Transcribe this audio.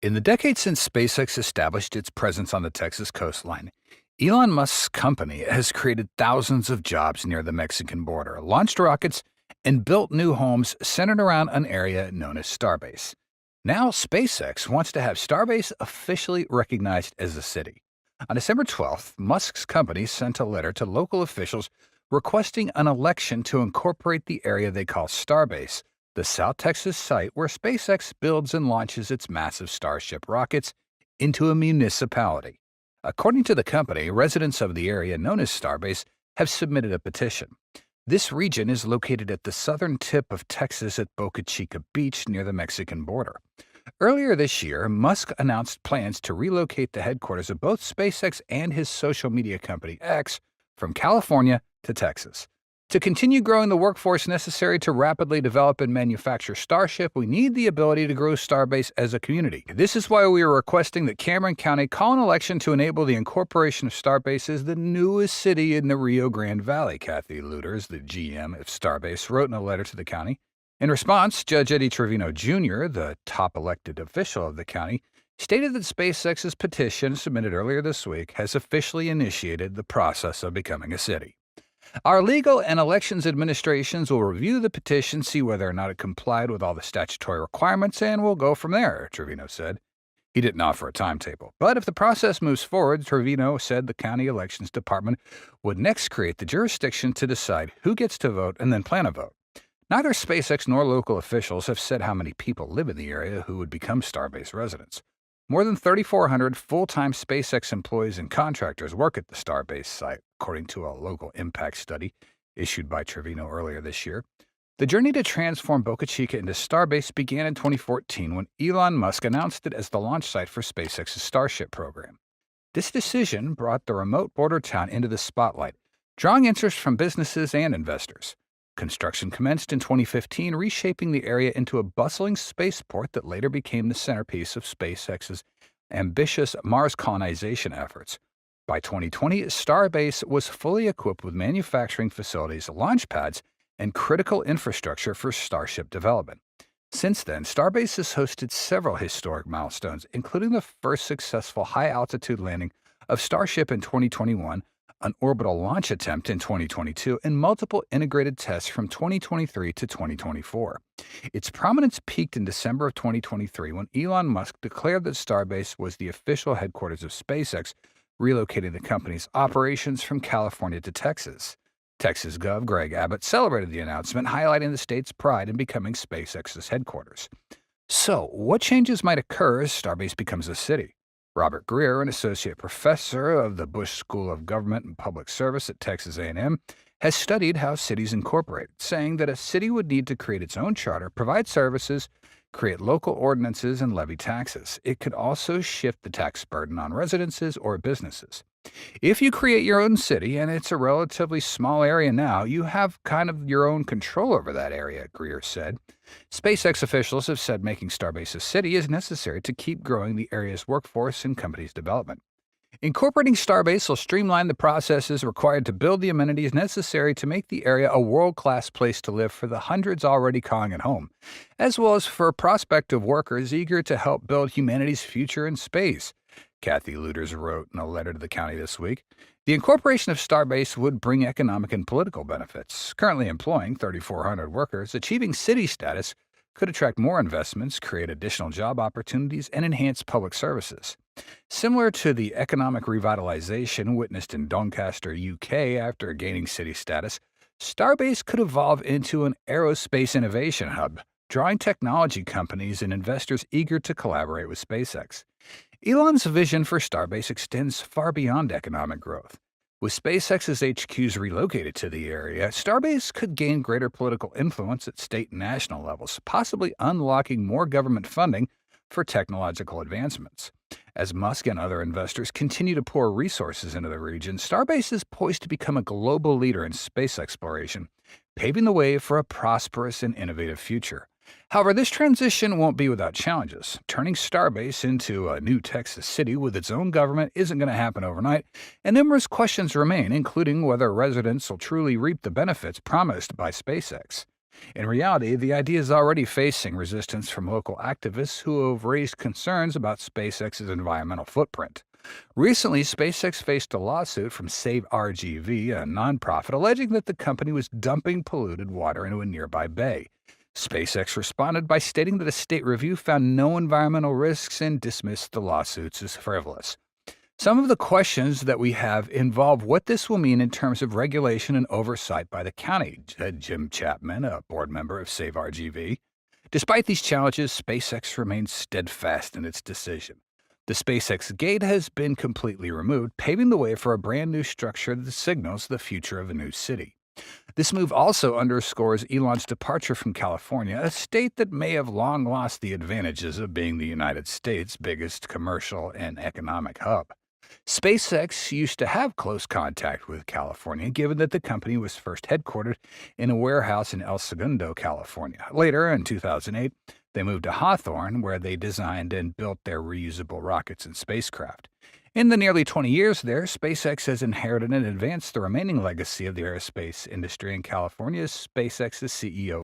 In the decades since SpaceX established its presence on the Texas coastline, Elon Musk's company has created thousands of jobs near the Mexican border, launched rockets, and built new homes centered around an area known as Starbase. Now, SpaceX wants to have Starbase officially recognized as a city. On December 12th, Musk's company sent a letter to local officials requesting an election to incorporate the area they call Starbase, the South Texas site where SpaceX builds and launches its massive Starship rockets, into a municipality. According to the company, residents of the area known as Starbase have submitted a petition. This region is located at the southern tip of Texas at Boca Chica Beach near the Mexican border. Earlier this year, Musk announced plans to relocate the headquarters of both SpaceX and his social media company X from California to Texas. To continue growing the workforce necessary to rapidly develop and manufacture Starship, we need the ability to grow Starbase as a community. This is why we are requesting that Cameron County call an election to enable the incorporation of Starbase as the newest city in the Rio Grande Valley, Kathy Luters, the GM of Starbase, wrote in a letter to the county. In response, Judge Eddie Trevino Jr., the top elected official of the county, stated that SpaceX's petition, submitted earlier this week, has officially initiated the process of becoming a city. Our legal and elections administrations will review the petition, see whether or not it complied with all the statutory requirements, and we'll go from there, Trevino said. He didn't offer a timetable. But if the process moves forward, Trevino said the county elections department would next create the jurisdiction to decide who gets to vote and then plan a vote. Neither SpaceX nor local officials have said how many people live in the area who would become Starbase residents. More than 3,400 full-time SpaceX employees and contractors work at the Starbase site, according to a local impact study issued by Trevino earlier this year. The journey to transform Boca Chica into Starbase began in 2014 when Elon Musk announced it as the launch site for SpaceX's Starship program. This decision brought the remote border town into the spotlight, drawing interest from businesses and investors. Construction commenced in 2015, reshaping the area into a bustling spaceport that later became the centerpiece of SpaceX's ambitious Mars colonization efforts. By 2020, Starbase was fully equipped with manufacturing facilities, launch pads, and critical infrastructure for Starship development. Since then, Starbase has hosted several historic milestones, including the first successful high-altitude landing of Starship in 2021, an orbital launch attempt in 2022, and multiple integrated tests from 2023 to 2024. Its prominence peaked in December of 2023 when Elon Musk declared that Starbase was the official headquarters of SpaceX, relocating the company's operations from California to Texas. Texas Gov. Greg Abbott celebrated the announcement, highlighting the state's pride in becoming SpaceX's headquarters. So, what changes might occur as Starbase becomes a city? Robert Greer, an associate professor of the Bush School of Government and Public Service at Texas A&M, has studied how cities incorporate, saying that a city would need to create its own charter, provide services, create local ordinances, and levy taxes. It could also shift the tax burden on residences or businesses. If you create your own city, and it's a relatively small area now, you have kind of your own control over that area, Greer said. SpaceX officials have said making Starbase a city is necessary to keep growing the area's workforce and company's development. Incorporating Starbase will streamline the processes required to build the amenities necessary to make the area a world-class place to live for the hundreds already calling it home, as well as for prospective workers eager to help build humanity's future in space. Kathy Luters wrote in a letter to the county this week. The incorporation of Starbase would bring economic and political benefits. Currently employing 3,400 workers, achieving city status could attract more investments, create additional job opportunities, and enhance public services. Similar to the economic revitalization witnessed in Doncaster, UK after gaining city status, Starbase could evolve into an aerospace innovation hub, drawing technology companies and investors eager to collaborate with SpaceX. Elon's vision for Starbase extends far beyond economic growth. With SpaceX's HQs relocated to the area, Starbase could gain greater political influence at state and national levels, possibly unlocking more government funding for technological advancements. As Musk and other investors continue to pour resources into the region, Starbase is poised to become a global leader in space exploration, paving the way for a prosperous and innovative future. However, this transition won't be without challenges. Turning Starbase into a new Texas city with its own government isn't going to happen overnight, and numerous questions remain, including whether residents will truly reap the benefits promised by SpaceX. In reality, the idea is already facing resistance from local activists who have raised concerns about SpaceX's environmental footprint. Recently, SpaceX faced a lawsuit from Save RGV, a nonprofit, alleging that the company was dumping polluted water into a nearby bay. SpaceX responded by stating that a state review found no environmental risks and dismissed the lawsuits as frivolous. Some of the questions that we have involve what this will mean in terms of regulation and oversight by the county, said Jim Chapman, a board member of Save RGV. Despite these challenges, SpaceX remains steadfast in its decision. The SpaceX gate has been completely removed, paving the way for a brand new structure that signals the future of a new city. This move also underscores Elon's departure from California, a state that may have long lost the advantages of being the United States' biggest commercial and economic hub. SpaceX used to have close contact with California, given that the company was first headquartered in a warehouse in El Segundo, California. Later, in 2008, they moved to Hawthorne, where they designed and built their reusable rockets and spacecraft. In the nearly 20 years there, SpaceX has inherited and advanced the remaining legacy of the aerospace industry in California as SpaceX's CEO